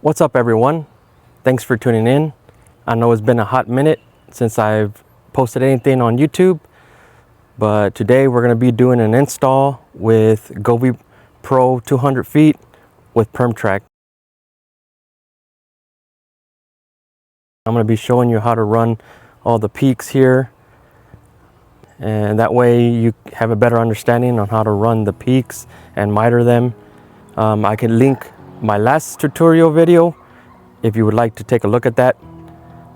What's up, everyone? Thanks for tuning in. I know it's been a hot minute since I've posted anything on YouTube, but today we're going to be doing an install with Govee Pro 200 feet with PermTrack. I'm going to be showing you how to run all the peaks here, and that way you have a better understanding on how to run the peaks and miter them. I can link my last tutorial video if you would like to take a look at that,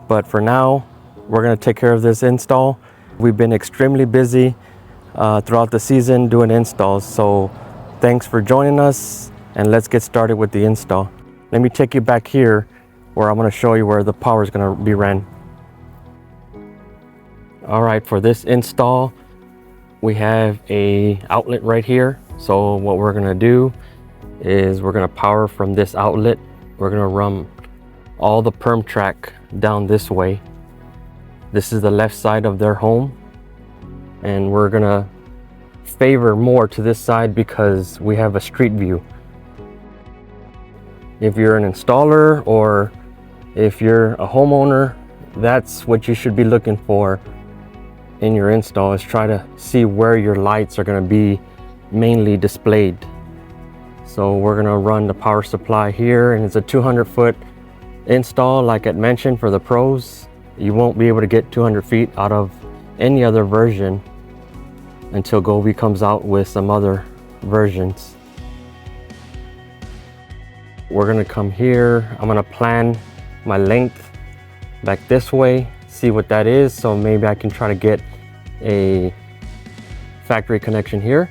but for now we're going to take care of this install. We've been extremely busy throughout the season doing installs, so thanks for joining us, and let's get started with the install. Let me take you back here where I'm going to show you where the power is going to be ran. All right, for this install we have a outlet right here. So what we're going to do is we're going to power from this outlet. We're going to run all the PermTrack down this way. This is the left side of their home, and we're going to favor more to this side because we have a street view. If you're an installer or if you're a homeowner, that's what you should be looking for in your install, is try to see where your lights are going to be mainly displayed. So we're going to run the power supply here, and it's a 200-foot install. Like I mentioned, for the pros, you won't be able to get 200 feet out of any other version until Govee comes out with some other versions. We're going to come here. I'm going to plan my length back this way, see what that is, so maybe I can try to get a factory connection here.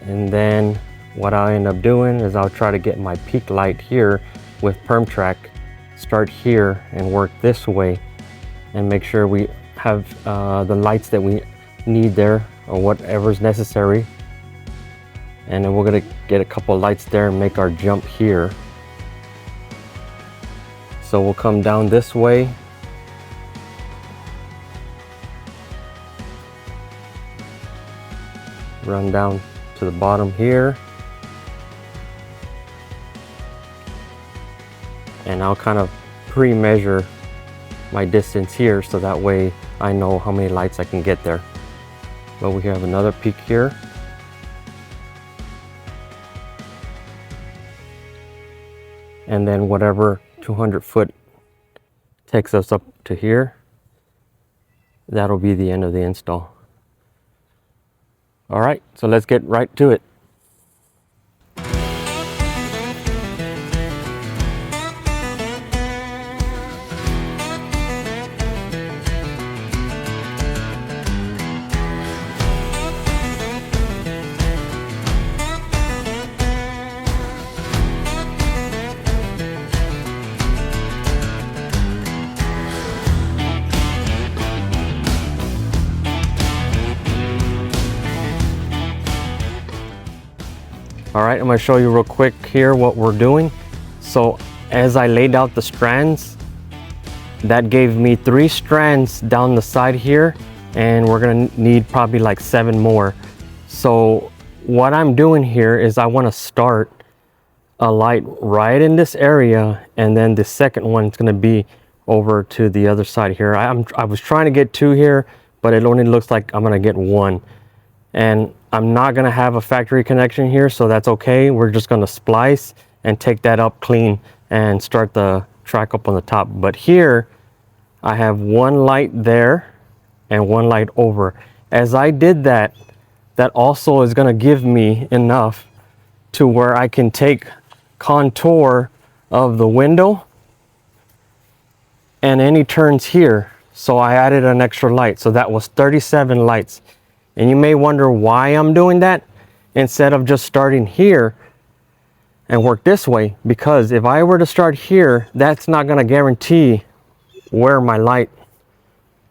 And then what I'll end up doing is I'll try to get my peak light here with PermTrack, start here and work this way and make sure we have the lights that we need there, or whatever's necessary. And then we're going to get a couple lights there and make our jump here. So we'll come down this way, run down to the bottom here, and I'll kind of pre-measure my distance here so that way I know how many lights I can get there. But we have another peak here. And then whatever 200 foot takes us up to here, that'll be the end of the install. All right, so let's get right to it. All right, I'm going to show you real quick here what we're doing. So as I laid out the strands, that gave me 3 strands down the side here, and we're going to need probably like 7 more. So what I'm doing here is I want to start a light right in this area, and then the second one is going to be over to the other side here. I was trying to get 2 here, but it only looks like I'm going to get 1. And I'm not going to have a factory connection here, so that's okay. We're just going to splice and take that up clean and start the track up on the top. But here I have 1 light there and 1 light over. As I did that, that also is going to give me enough to where I can take contour of the window and any turns here. So I added an extra light, so that was 37 lights. And you may wonder why I'm doing that instead of just starting here and work this way, because if I were to start here, that's not going to guarantee where my light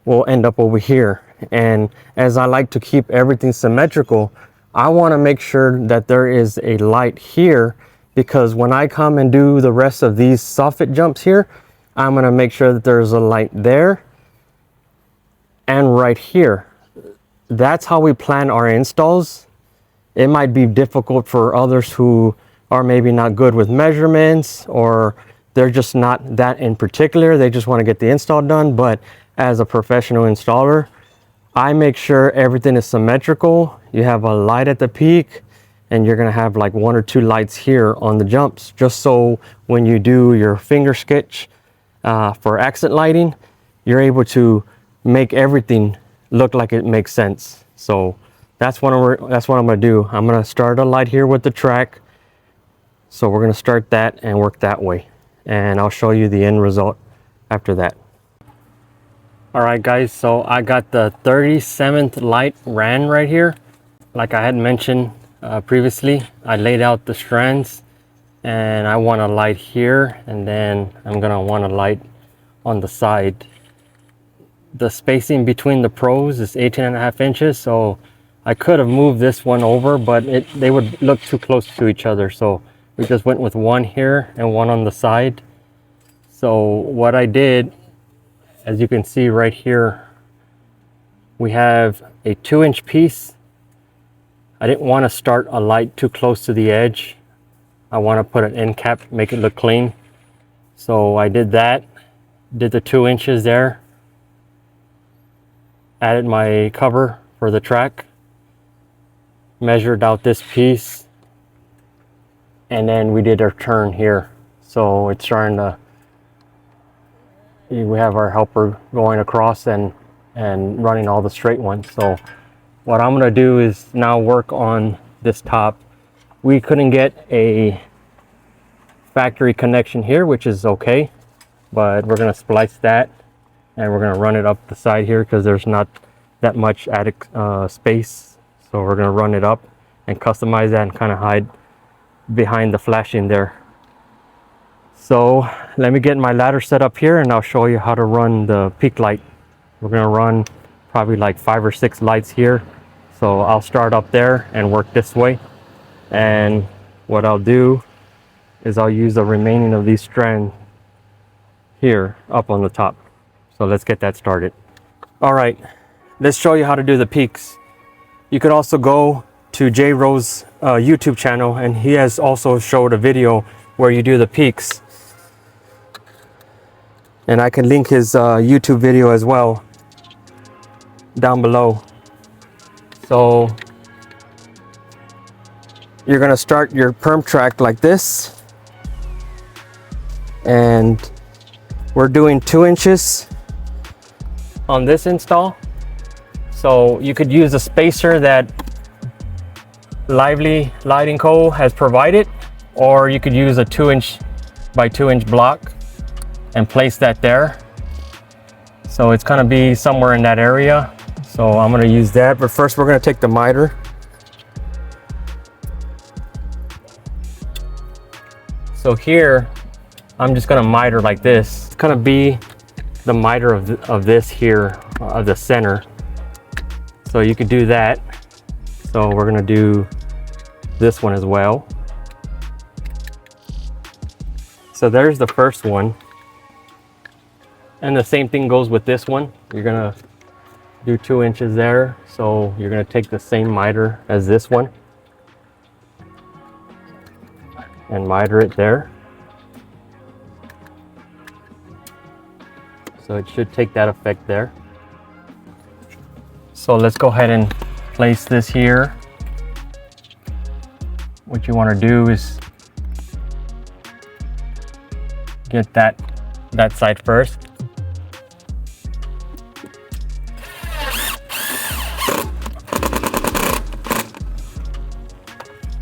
will end up over here. And as I like to keep everything symmetrical, I want to make sure that there is a light here, because when I come and do the rest of these soffit jumps here, I'm going to make sure that there's a light there and right here. That's how we plan our installs. It might be difficult for others who are maybe not good with measurements, or they're just not that in particular. They just want to get the install done. But as a professional installer, I make sure everything is symmetrical. You have a light at the peak, and you're gonna have like 1 or 2 lights here on the jumps, just so when you do your finger sketch for accent lighting, you're able to make everything look like it makes sense. So that's what I'm gonna do. I'm gonna start a light here with the track. So we're gonna start that and work that way, and I'll show you the end result after that. All right guys, so I got the 37th light ran right here. Like I had mentioned previously, I laid out the strands, and I want a light here, and then I'm gonna want a light on the side. The spacing between the pros is 18.5 inches, so I could have moved this one over, but they would look too close to each other. So we just went with one here and one on the side. So what I did, as you can see right here, we have a 2-inch piece. I didn't want to start a light too close to the edge. I want to put an end cap, make it look clean. So I did that, did the 2 inches there, added my cover for the track, measured out this piece, and then we did our turn here. So it's starting to, we have our helper going across and running all the straight ones. So what I'm gonna do is now work on this top. We couldn't get a factory connection here, which is okay, but we're gonna splice that and we're gonna run it up the side here because there's not that much attic space. So we're gonna run it up and customize that and kind of hide behind the flashing there. So let me get my ladder set up here and I'll show you how to run the peak light. We're gonna run probably like 5 or 6 lights here. So I'll start up there and work this way. And what I'll do is I'll use the remaining of these strands here up on the top. So let's get that started. All right, let's show you how to do the peaks. You could also go to J Rose YouTube channel, and he has also showed a video where you do the peaks. And I can link his YouTube video as well down below. So you're gonna start your PermTrack like this, and we're doing 2 inches on this install. So you could use a spacer that Lively Lighting Co. has provided, or you could use a 2-inch by 2-inch block and place that there. So it's gonna be somewhere in that area. So I'm gonna use that, but first we're gonna take the miter. So here, I'm just gonna miter like this. It's gonna be the miter of this here, of the center. So you could do that. So we're gonna do this one as well. So there's the first one. And the same thing goes with this one. You're gonna do 2 inches there. So you're gonna take the same miter as this one and miter it there. So it should take that effect there. So let's go ahead and place this here. What you want to do is get that side first.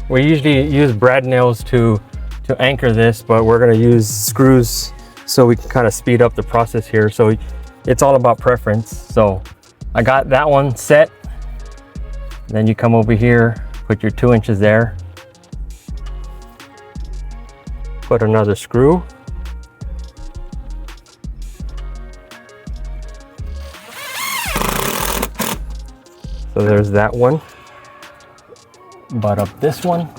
We usually use brad nails to anchor this, but we're going to use screws so we can kind of speed up the process here. So it's all about preference. So I got that one set. Then you come over here, put your 2 inches there, put another screw. So there's that one. Butt up this one.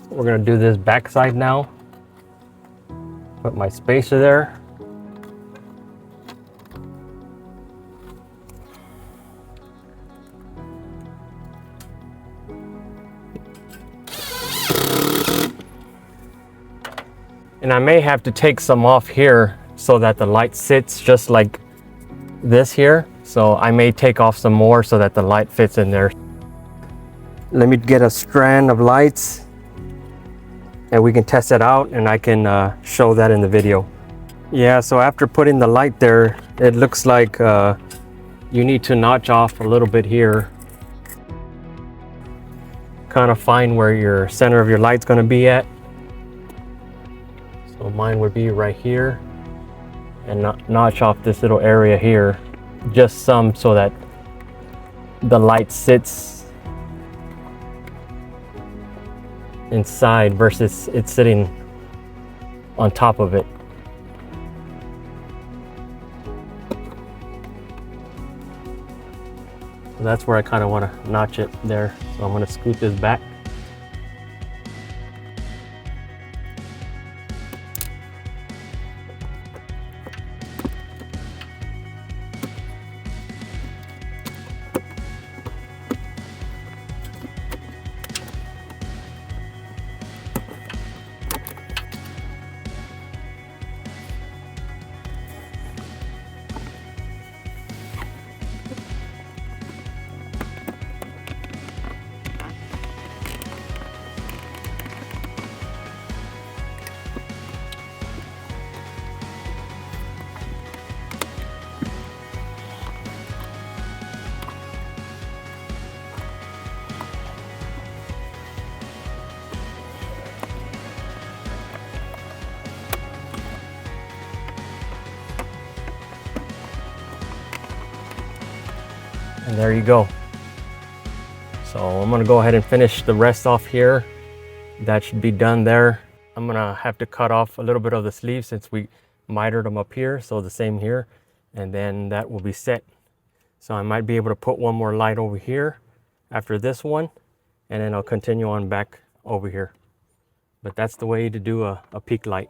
We're gonna do this back side now. Put my spacer there. And I may have to take some off here so that the light sits just like this here. So I may take off some more so that the light fits in there. Let me get a strand of lights and we can test it out, and I can show that in the video. Yeah, so after putting the light there, it looks like you need to notch off a little bit here. Kind of find where your center of your light's gonna be at. So mine would be right here, and notch off this little area here, just some, so that the light sits inside versus it sitting on top of it. So that's where I kind of want to notch it there. So I'm going to scoot this back. And there you go. So I'm gonna go ahead and finish the rest off here. That should be done there. I'm gonna have to cut off a little bit of the sleeve since we mitered them up here, so the same here, and then that will be set. So I might be able to put one more light over here after this one, and then I'll continue on back over here. But that's the way to do a peak light.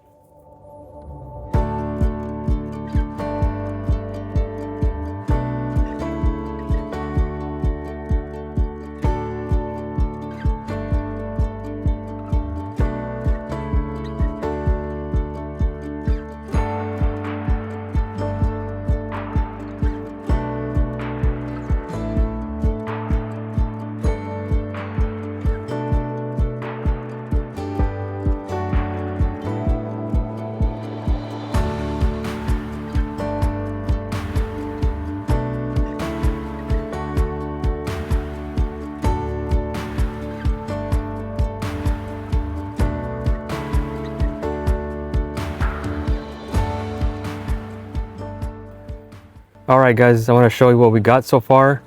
All right, guys, I want to show you what we got so far.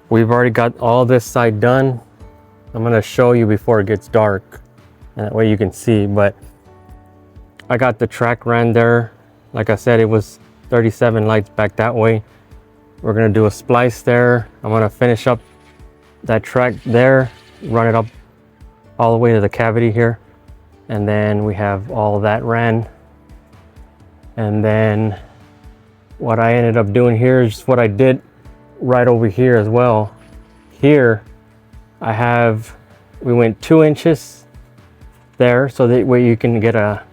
We've already got all this side done. I'm going to show you before it gets dark, and that way you can see. But I got the track ran there. Like I said, it was 37 lights back that way. We're going to do a splice there. I'm going to finish up that track there, run it up all the way to the cavity here, and then we have all that ran. And then what I ended up doing here is what I did right over here as well. Here we went 2 inches there, so that way you can get a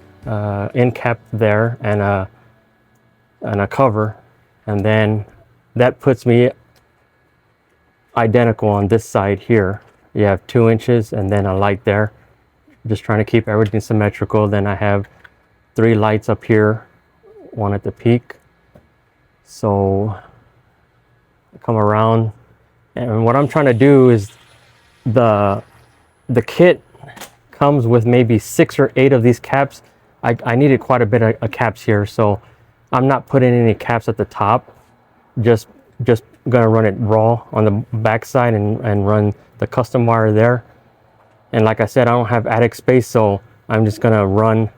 end cap there and a cover, and then that puts me identical on this side here. You have 2 inches and then a light there, just trying to keep everything symmetrical. Then I have 3 lights up here, one at the peak. So I come around, and what I'm trying to do is the kit comes with maybe 6 or 8 of these caps. I needed quite a bit of caps here, so I'm not putting any caps at the top. Just gonna run it raw on the back side and run the custom wire there. And like I said, I don't have attic space, so I'm just gonna run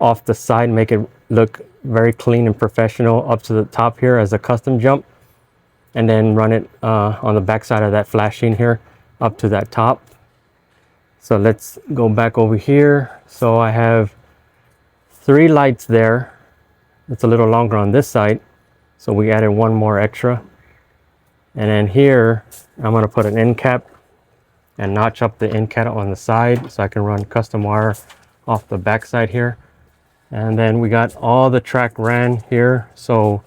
off the side, make it look very clean and professional up to the top here as a custom jump, and then run it on the back side of that flashing here up to that top. So let's go back over here. So I have 3 lights there. It's a little longer on this side, so we added 1 more extra. And then here I'm going to put an end cap and notch up the end cap on the side so I can run custom wire off the back side here. And then we got all the track ran here, so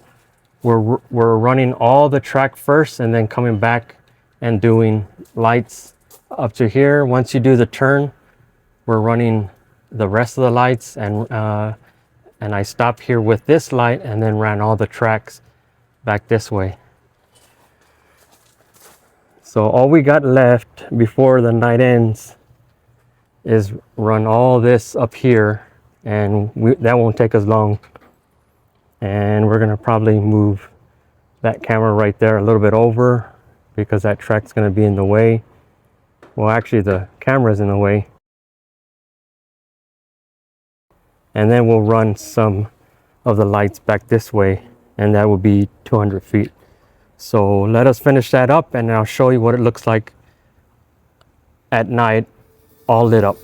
we're running all the track first and then coming back and doing lights up to here. Once you do the turn, we're running the rest of the lights, and I stopped here with this light and then ran all the tracks back this way. So all we got left before the night ends is run all this up here, and that won't take us long. And we're gonna probably move that camera right there a little bit over because that track's gonna be in the way. Well, actually the camera's in the way. And then we'll run some of the lights back this way, and that will be 200 feet. So let us finish that up and I'll show you what it looks like at night, all lit up.